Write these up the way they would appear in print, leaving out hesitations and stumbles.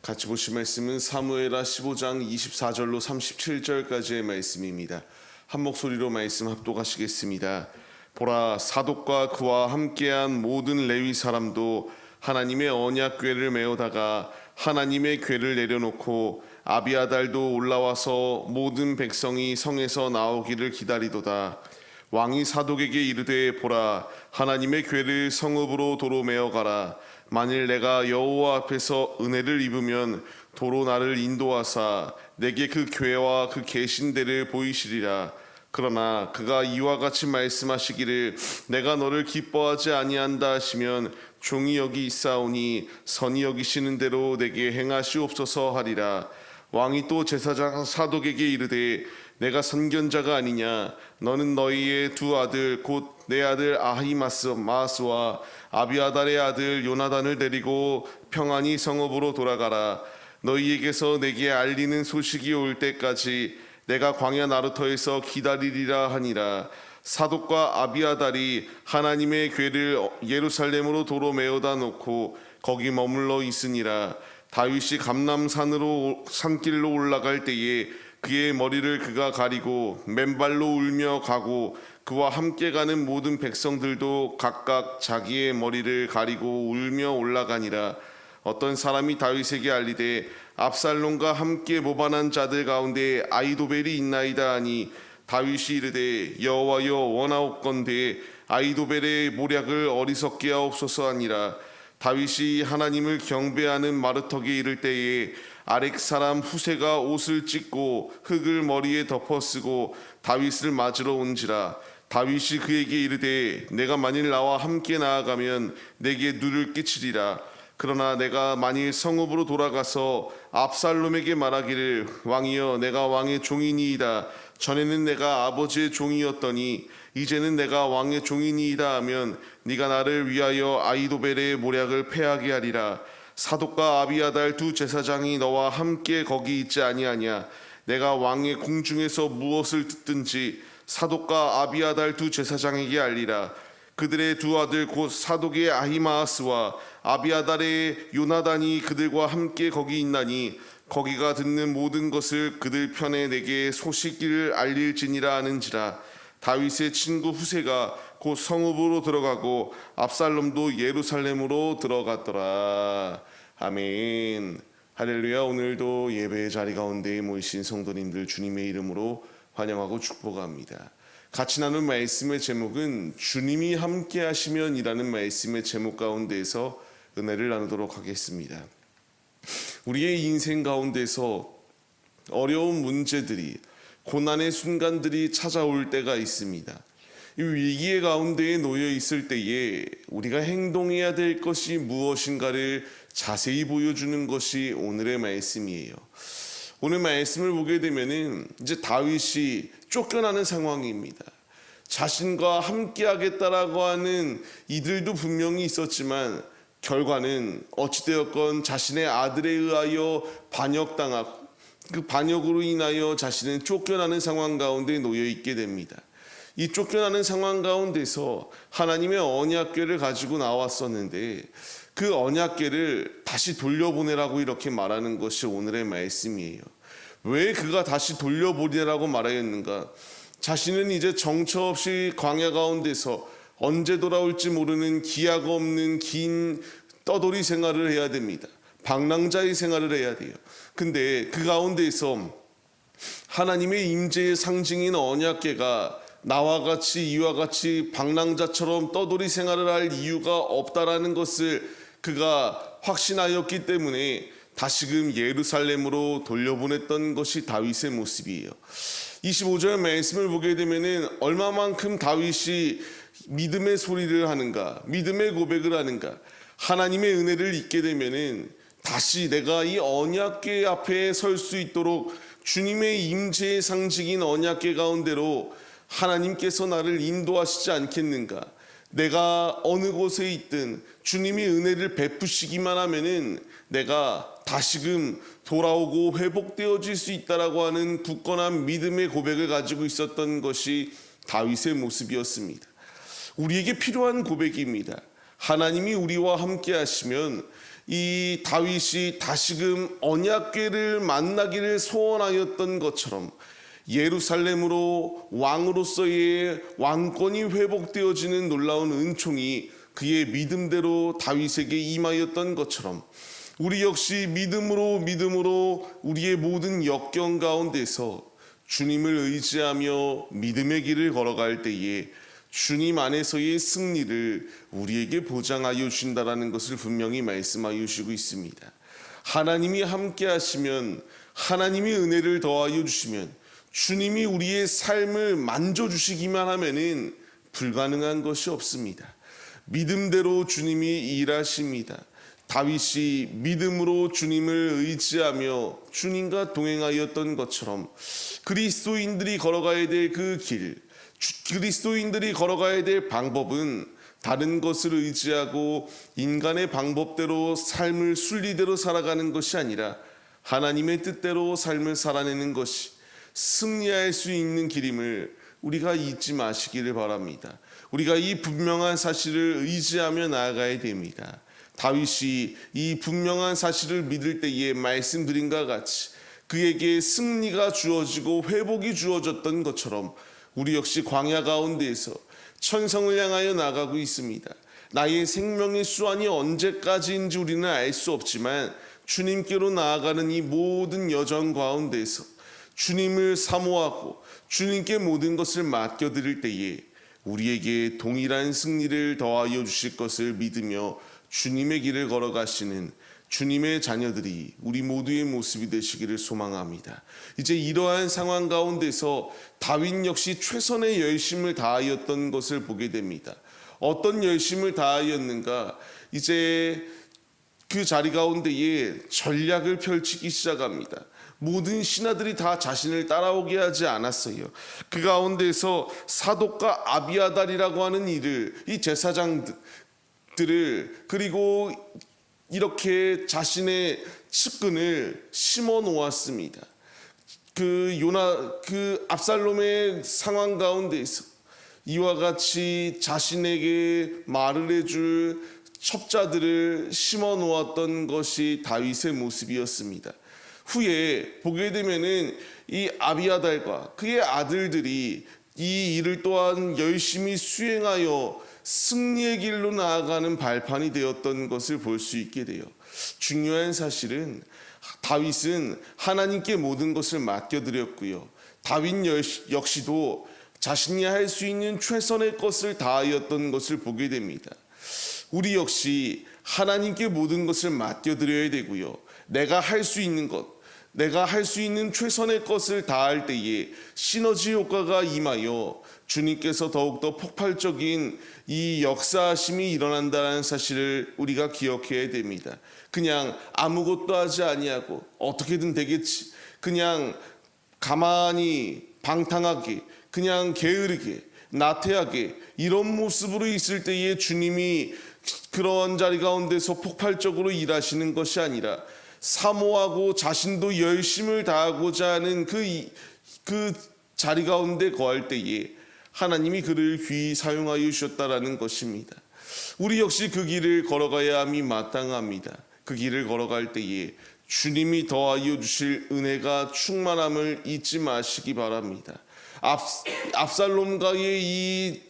같이 보실 말씀은 사무엘하 15장 24절로 37절까지의 말씀입니다. 한 목소리로 말씀 합독하시겠습니다. 보라, 사독과 그와 함께한 모든 레위 사람도 하나님의 언약궤를 메우다가 하나님의 궤를 내려놓고 아비아달도 올라와서 모든 백성이 성에서 나오기를 기다리도다. 왕이 사독에게 이르되, 보라, 하나님의 궤를 성읍으로 도로 메어가라. 만일 내가 여호와 앞에서 은혜를 입으면 도로 나를 인도하사 내게 그 궤와 그 계신대를 보이시리라. 그러나 그가 이와 같이 말씀하시기를, 내가 너를 기뻐하지 아니한다 하시면 종이 여기 있사오니 선히 여기시는 대로 내게 행하시옵소서 하리라. 왕이 또 제사장 사독에게 이르되, 내가 선견자가 아니냐? 너는 너희의 두 아들 곧 내 아들 아히마스와 아비아달의 아들 요나단을 데리고 평안히 성읍으로 돌아가라. 너희에게서 내게 알리는 소식이 올 때까지 내가 광야 나루터에서 기다리리라 하니라. 사독과 아비아달이 하나님의 궤를 예루살렘으로 도로 메어다 놓고 거기 머물러 있으니라. 다윗이 감람산으로 산길로 올라갈 때에 그의 머리를 그가 가리고 맨발로 울며 가고 그와 함께 가는 모든 백성들도 각각 자기의 머리를 가리고 울며 올라가니라. 어떤 사람이 다윗에게 알리되, 압살롬과 함께 모반한 자들 가운데 아히도벨이 있나이다 하니, 다윗이 이르되, 여호와여 원하옵건대 아히도벨의 모략을 어리석게 하옵소서 하니라. 다윗이 하나님을 경배하는 마르턱에 이를 때에 아렉 사람 후세가 옷을 찢고 흙을 머리에 덮어 쓰고 다윗을 맞으러 온지라. 다윗이 그에게 이르되, 내가 만일 나와 함께 나아가면 내게 누를 끼치리라. 그러나 내가 만일 성읍으로 돌아가서 압살롬에게 말하기를, 왕이여 내가 왕의 종이니이다. 전에는 내가 아버지의 종이었더니 이제는 내가 왕의 종이니이다 하면 네가 나를 위하여 아히도벨의 모략을 패하게 하리라. 사독과 아비아달 두 제사장이 너와 함께 거기 있지 아니하냐? 내가 왕의 궁중에서 무엇을 듣든지 사독과 아비아달 두 제사장에게 알리라. 그들의 두 아들 곧 사독의 아히마아스와 아비아달의 요나단이 그들과 함께 거기 있나니 거기가 듣는 모든 것을 그들 편에 내게 소식을 알릴지니라 하는지라. 다윗의 친구 후세가 곧 성읍으로 들어가고 압살롬도 예루살렘으로 들어갔더라. 아멘. 할렐루야. 오늘도 예배의 자리 가운데 모이신 성도님들 주님의 이름으로 환영하고 축복합니다. 같이 나눈 말씀의 제목은 주님이 함께 하시면 이라는 말씀의 제목 가운데에서 은혜를 나누도록 하겠습니다. 우리의 인생 가운데서 어려운 문제들이, 고난의 순간들이 찾아올 때가 있습니다. 이 위기의 가운데에 놓여 있을 때에 우리가 행동해야 될 것이 무엇인가를 자세히 보여주는 것이 오늘의 말씀이에요. 오늘 말씀을 보게 되면은 이제 다윗이 쫓겨나는 상황입니다. 자신과 함께 하겠다라고 하는 이들도 분명히 있었지만 결과는 어찌되었건 자신의 아들에 의하여 반역당하고 그 반역으로 인하여 자신은 쫓겨나는 상황 가운데 놓여 있게 됩니다. 이 쫓겨나는 상황 가운데서 하나님의 언약궤를 가지고 나왔었는데 그 언약궤를 다시 돌려보내라고 이렇게 말하는 것이 오늘의 말씀이에요. 왜 그가 다시 돌려보내라고 말하였는가? 자신은 이제 정처 없이 광야 가운데서 언제 돌아올지 모르는 기약 없는 긴 떠돌이 생활을 해야 됩니다. 방랑자의 생활을 해야 돼요. 근데 그 가운데에서 하나님의 임재의 상징인 언약궤가 나와 같이 이와 같이 방랑자처럼 떠돌이 생활을 할 이유가 없다라는 것을 그가 확신하였기 때문에 다시금 예루살렘으로 돌려보냈던 것이 다윗의 모습이에요. 25절 말씀을 보게 되면은 얼마만큼 다윗이 믿음의 소리를 하는가, 믿음의 고백을 하는가, 하나님의 은혜를 잊게 되면은 다시 내가 이 언약궤 앞에 설 수 있도록 주님의 임재의 상징인 언약궤 가운데로 하나님께서 나를 인도하시지 않겠는가? 내가 어느 곳에 있든 주님이 은혜를 베푸시기만 하면은 내가 다시금 돌아오고 회복되어질 수 있다라고 하는 굳건한 믿음의 고백을 가지고 있었던 것이 다윗의 모습이었습니다. 우리에게 필요한 고백입니다. 하나님이 우리와 함께 하시면 이 다윗이 다시금 언약궤를 만나기를 소원하였던 것처럼 예루살렘으로 왕으로서의 왕권이 회복되어지는 놀라운 은총이 그의 믿음대로 다윗에게 임하였던 것처럼 우리 역시 믿음으로 우리의 모든 역경 가운데서 주님을 의지하며 믿음의 길을 걸어갈 때에 주님 안에서의 승리를 우리에게 보장하여 주신다라는 것을 분명히 말씀하여 주시고 있습니다. 하나님이 함께 하시면, 하나님이 은혜를 더하여 주시면, 주님이 우리의 삶을 만져주시기만 하면은 불가능한 것이 없습니다. 믿음대로 주님이 일하십니다. 다윗이 믿음으로 주님을 의지하며 주님과 동행하였던 것처럼 그리스도인들이 걸어가야 될 그 길, 그리스도인들이 걸어가야 될 방법은 다른 것을 의지하고 인간의 방법대로 삶을 순리대로 살아가는 것이 아니라 하나님의 뜻대로 삶을 살아내는 것이 승리할 수 있는 길임을 우리가 잊지 마시기를 바랍니다. 우리가 이 분명한 사실을 의지하며 나아가야 됩니다. 다윗이 이 분명한 사실을 믿을 때에 말씀드린 것 같이 그에게 승리가 주어지고 회복이 주어졌던 것처럼 우리 역시 광야 가운데에서 천성을 향하여 나가고 있습니다. 나의 생명의 수완이 언제까지인지 우리는 알 수 없지만 주님께로 나아가는 이 모든 여정 가운데에서 주님을 사모하고 주님께 모든 것을 맡겨드릴 때에 우리에게 동일한 승리를 더하여 주실 것을 믿으며 주님의 길을 걸어가시는 주님의 자녀들이 우리 모두의 모습이 되시기를 소망합니다. 이제 이러한 상황 가운데서 다윗 역시 최선의 열심을 다하였던 것을 보게 됩니다. 어떤 열심을 다하였는가? 이제 그 자리 가운데에 전략을 펼치기 시작합니다. 모든 신하들이 다 자신을 따라오게 하지 않았어요. 그 가운데서 사독과 아비아달이라고 하는 이를, 이 제사장들을, 그리고 이렇게 자신의 측근을 심어 놓았습니다. 그 압살롬의 상황 가운데에서 이와 같이 자신에게 말을 해줄 첩자들을 심어 놓았던 것이 다윗의 모습이었습니다. 후에 보게 되면은 이 아비아달과 그의 아들들이 이 일을 또한 열심히 수행하여 승리의 길로 나아가는 발판이 되었던 것을 볼 수 있게 돼요. 중요한 사실은 다윗은 하나님께 모든 것을 맡겨드렸고요. 다윗 역시도 자신이 할 수 있는 최선의 것을 다하였던 것을 보게 됩니다. 우리 역시 하나님께 모든 것을 맡겨드려야 되고요. 내가 할 수 있는 것, 내가 할 수 있는 최선의 것을 다할 때에 시너지 효과가 임하여 주님께서 더욱더 폭발적인 이 역사하심이 일어난다는 사실을 우리가 기억해야 됩니다. 그냥 아무것도 하지 아니하고 어떻게든 되겠지, 그냥 가만히 방탕하게, 그냥 게으르게, 나태하게 이런 모습으로 있을 때에 주님이 그런 자리 가운데서 폭발적으로 일하시는 것이 아니라 사모하고 자신도 열심을 다하고자 하는 그 자리 가운데 거할 때에 하나님이 그를 귀히 사용하여 주셨다라는 것입니다. 우리 역시 그 길을 걸어가야 함이 마땅합니다. 그 길을 걸어갈 때에 주님이 더하여 주실 은혜가 충만함을 잊지 마시기 바랍니다. 압살롬과의 이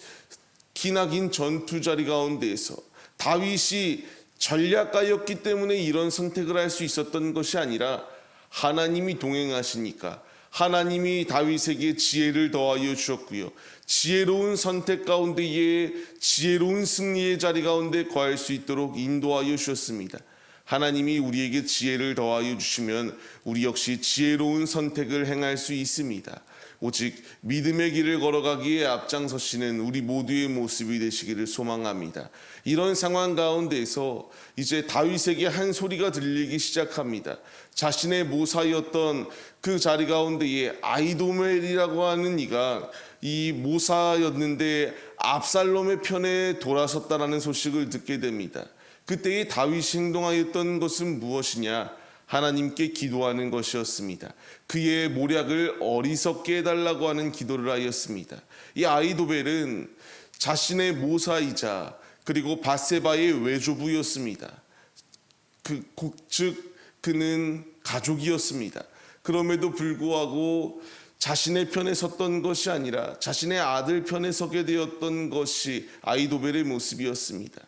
기나긴 전투 자리 가운데에서 다윗이 전략가였기 때문에 이런 선택을 할 수 있었던 것이 아니라 하나님이 동행하시니까 하나님이 다윗에게 지혜를 더하여 주셨고요. 지혜로운 선택 가운데에 지혜로운 승리의 자리 가운데 거할 수 있도록 인도하여 주셨습니다. 하나님이 우리에게 지혜를 더하여 주시면 우리 역시 지혜로운 선택을 행할 수 있습니다. 오직 믿음의 길을 걸어가기에 앞장서시는 우리 모두의 모습이 되시기를 소망합니다. 이런 상황 가운데에서 이제 다윗에게 한 소리가 들리기 시작합니다. 자신의 모사였던 그 자리 가운데에 아히도멜이라고 하는 이가 이 모사였는데 압살롬의 편에 돌아섰다라는 소식을 듣게 됩니다. 그때의 다윗이 행동하였던 것은 무엇이냐? 하나님께 기도하는 것이었습니다. 그의 모략을 어리석게 해달라고 하는 기도를 하였습니다. 이 아히도벨은 자신의 모사이자 그리고 밧세바의 외조부였습니다. 즉 그는 가족이었습니다. 그럼에도 불구하고 자신의 편에 섰던 것이 아니라 자신의 아들 편에 서게 되었던 것이 아히도벨의 모습이었습니다.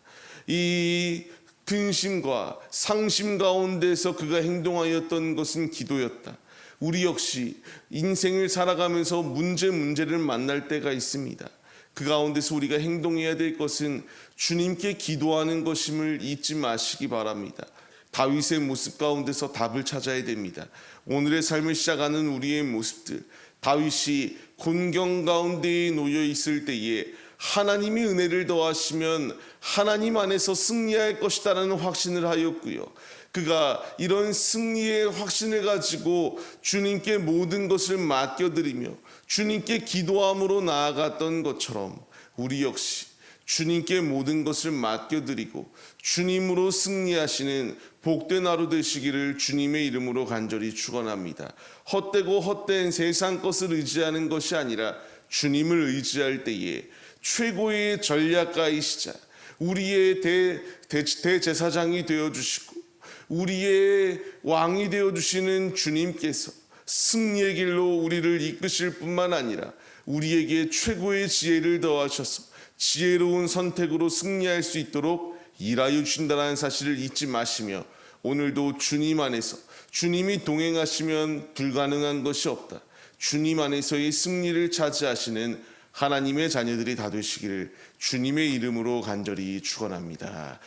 이 근심과 상심 가운데서 그가 행동하였던 것은 기도였다. 우리 역시 인생을 살아가면서 문제를 만날 때가 있습니다. 그 가운데서 우리가 행동해야 될 것은 주님께 기도하는 것임을 잊지 마시기 바랍니다. 다윗의 모습 가운데서 답을 찾아야 됩니다. 오늘의 삶을 시작하는 우리의 모습들, 다윗이 곤경 가운데 놓여 있을 때에 하나님이 은혜를 더하시면 하나님 안에서 승리할 것이다라는 확신을 하였고요. 그가 이런 승리의 확신을 가지고 주님께 모든 것을 맡겨드리며 주님께 기도함으로 나아갔던 것처럼 우리 역시 주님께 모든 것을 맡겨드리고 주님으로 승리하시는 복된 하루 되시기를 주님의 이름으로 간절히 축원합니다. 헛되고 헛된 세상 것을 의지하는 것이 아니라 주님을 의지할 때에 최고의 전략가이시자 우리의 대제사장이 되어주시고 우리의 왕이 되어주시는 주님께서 승리의 길로 우리를 이끄실 뿐만 아니라 우리에게 최고의 지혜를 더하셔서 지혜로운 선택으로 승리할 수 있도록 일하여 주신다는 사실을 잊지 마시며 오늘도 주님 안에서 주님이 동행하시면 불가능한 것이 없다. 주님 안에서의 승리를 차지하시는 하나님의 자녀들이 다 되시기를 주님의 이름으로 간절히 축원합니다.